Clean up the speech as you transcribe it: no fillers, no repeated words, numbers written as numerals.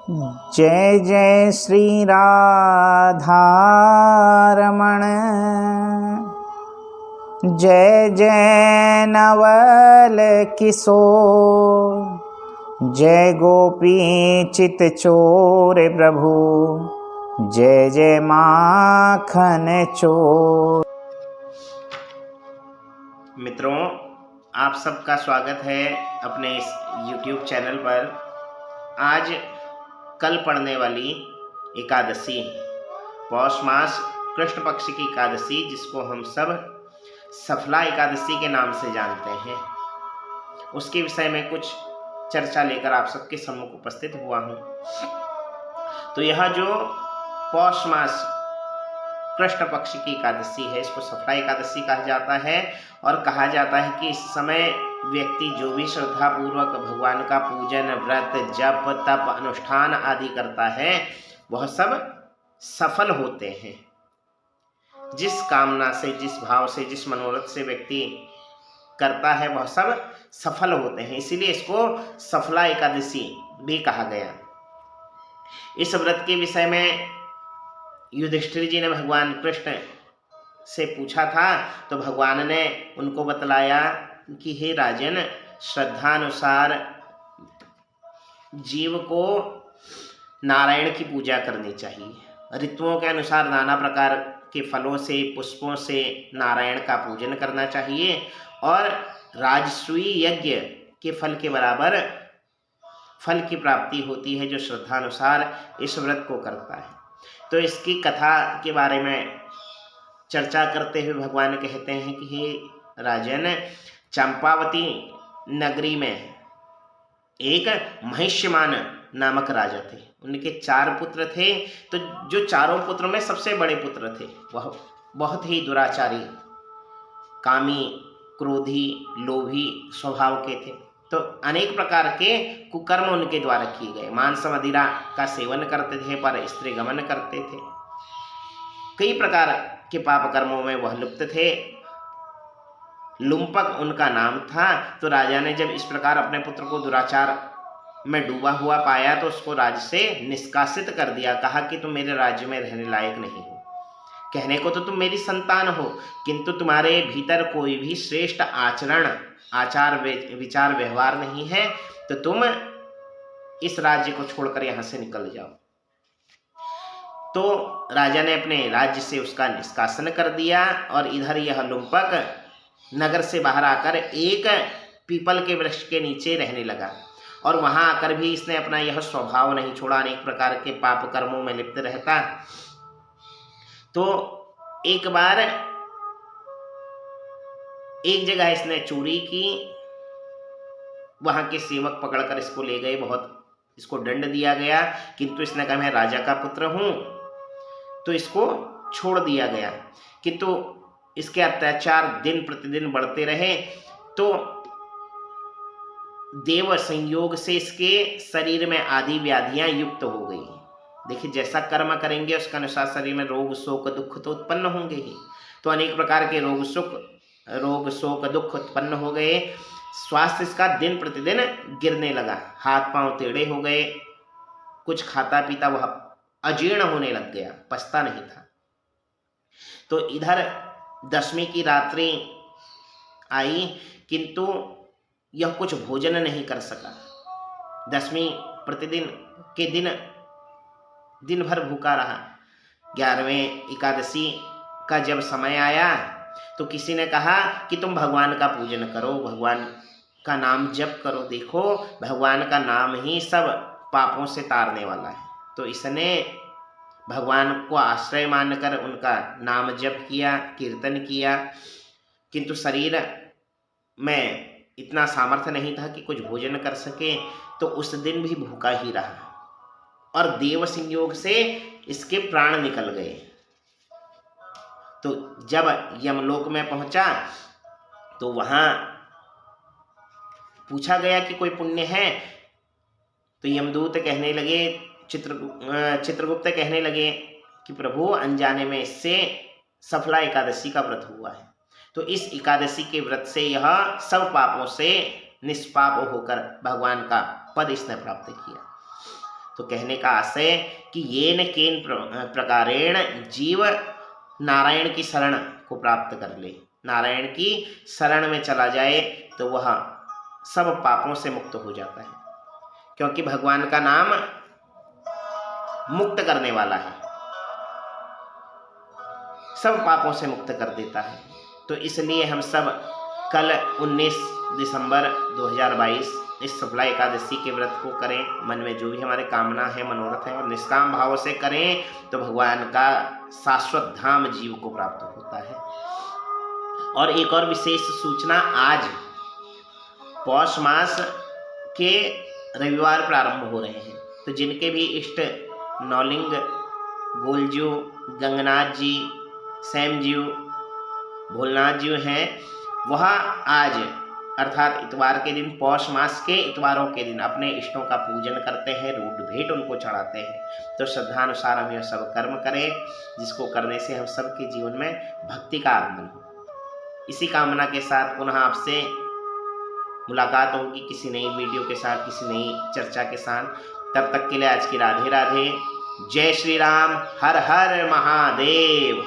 जय जय श्री राधा रमण, जय जय नवल किशोर, जय गोपी चित चोर प्रभु, जय जय माखन चोर। मित्रों, आप सबका स्वागत है अपने इस YouTube चैनल पर। आज कल पड़ने वाली एकादशी, पौष मास कृष्ण पक्ष की एकादशी, जिसको हम सब सफला एकादशी के नाम से जानते हैं, उसके विषय में कुछ चर्चा लेकर आप सबके सम्मुख उपस्थित हुआ हूँ। तो यह जो पौष मास कृष्ण पक्ष की एकादशी है, इसको सफला एकादशी कहा जाता है। और कहा जाता है कि इस समय व्यक्ति जो भी श्रद्धा पूर्वक भगवान का पूजन, व्रत, जप, तप, अनुष्ठान आदि करता है, वह सब सफल होते हैं। जिस कामना से, जिस भाव से, जिस मनोरथ से व्यक्ति करता है, वह सब सफल होते हैं। इसीलिए इसको सफला एकादशी भी कहा गया। इस व्रत के विषय में युधिष्ठिर जी ने भगवान कृष्ण से पूछा था, तो भगवान ने उनको बतलाया कि हे राजन, श्रद्धानुसार जीव को नारायण की पूजा करनी चाहिए। ऋतुओं के अनुसार नाना प्रकार के फलों से, पुष्पों से नारायण का पूजन करना चाहिए, और राजसूय यज्ञ के फल के बराबर फल की प्राप्ति होती है जो श्रद्धानुसार इस व्रत को करता है। तो इसकी कथा के बारे में चर्चा करते हुए भगवान कहते हैं कि हे राजन, चंपावती नगरी में एक महिष्यमान नामक राजा थे। उनके 4 पुत्र थे। तो जो चारों पुत्रों में सबसे बड़े पुत्र थे, वह बहुत ही दुराचारी, कामी, क्रोधी, लोभी स्वभाव के थे। तो अनेक प्रकार के कुकर्म उनके द्वारा किए गए। मांस मदिरा का सेवन करते थे, पर स्त्री गमन करते थे। कई प्रकार के पाप कर्मों में वह लिप्त थे। लुम्पक उनका नाम था। तो राजा ने जब इस प्रकार अपने पुत्र को दुराचार में डूबा हुआ पाया, तो उसको राज्य से निष्कासित कर दिया। कहा कि तुम मेरे राज्य में रहने लायक नहीं हो। कहने को तो तुम मेरी संतान हो, किंतु तुम्हारे भीतर कोई भी श्रेष्ठ आचार विचार व्यवहार नहीं है, तो तुम इस राज्य को छोड़कर यहाँ से निकल जाओ। तो राजा ने अपने राज्य से उसका निष्कासन कर दिया, और इधर यह लुम्पक नगर से बाहर आकर एक पीपल के वृक्ष के नीचे रहने लगा। और वहां आकर भी इसने अपना यह स्वभाव नहीं छोड़ा, अनेक प्रकार के पाप कर्मों में लिप्त रहता। तो एक बार एक जगह इसने चोरी की। वहां के सेवक पकड़कर इसको ले गए, बहुत इसको दंड दिया गया, किंतु इसने कहा मैं राजा का पुत्र हूं, तो इसको छोड़ दिया गया। किंतु इसके अत्याचार दिन प्रतिदिन बढ़ते रहे। तो देव संयोग से इसके शरीर में आदि व्याधियां युक्त हो गई। देखिए, जैसा कर्म करेंगे उसके अनुसार शरीर में रोग, शोक, दुख तो उत्पन्न होंगे ही। तो अनेक प्रकार के रोग, शोक, दुख उत्पन्न हो गए। स्वास्थ्य इसका दिन प्रतिदिन गिरने लगा। हाथ पांव टेढ़े हो गए। कुछ खाता पीता वह अजीर्ण होने लग गया, पचता नहीं था। तो इधर 10वीं की रात्रि आई, किंतु यह कुछ भोजन नहीं कर सका। 10वीं प्रतिदिन के दिन भर भूखा रहा। 11वें एकादशी का जब समय आया, तो किसी ने कहा कि तुम भगवान का पूजन करो, भगवान का नाम जप करो। देखो, भगवान का नाम ही सब पापों से तारने वाला है। तो इसने भगवान को आश्रय मानकर उनका नाम जप किया, कीर्तन किया, किंतु शरीर में इतना सामर्थ्य नहीं था कि कुछ भोजन कर सके। तो उस दिन भी भूखा ही रहा, और देव संयोग से इसके प्राण निकल गए। तो जब यमलोक में पहुंचा, तो वहां पूछा गया कि कोई पुण्य है। तो यमदूत कहने लगे, चित्रगुप्त कहने लगे कि प्रभु, अनजाने में इससे सफला एकादशी का व्रत हुआ है। तो इस एकादशी के व्रत से यह सब पापों से निष्पाप होकर भगवान का पद इसने प्राप्त किया। तो कहने का आशय कि येन केन प्रकारेण जीव नारायण की शरण को प्राप्त कर ले, नारायण की शरण में चला जाए तो वह सब पापों से मुक्त हो जाता है, क्योंकि भगवान का नाम मुक्त करने वाला है, सब पापों से मुक्त कर देता है। तो इसलिए हम सब कल 19 दिसंबर 2022 इस शुक्ला एकादशी के व्रत को करें। मन में जो भी हमारे कामना है, मनोरथ है, और निष्काम भाव से करें तो भगवान का शाश्वत धाम जीव को प्राप्त होता है। और एक और विशेष सूचना, आज पौष मास के रविवार प्रारंभ हो रहे हैं, तो जिनके भी इष्ट नौलिंग, गोलजू, गंगनाथ जी, सैम जी, भोलनाथ जी हैं, वह आज अर्थात इतवार के दिन, पौष मास के इतवारों के दिन अपने इष्टों का पूजन करते हैं, रूट भेंट उनको चढ़ाते हैं। तो श्रद्धानुसार हम यह सब कर्म करें, जिसको करने से हम सबके जीवन में भक्ति का आगमन हो। इसी कामना के साथ पुनः आपसे मुलाकात होगी किसी नई वीडियो के साथ, किसी नई चर्चा के साथ। तब तक के लिए आज की राधे राधे, जय श्री राम, हर हर महादेव।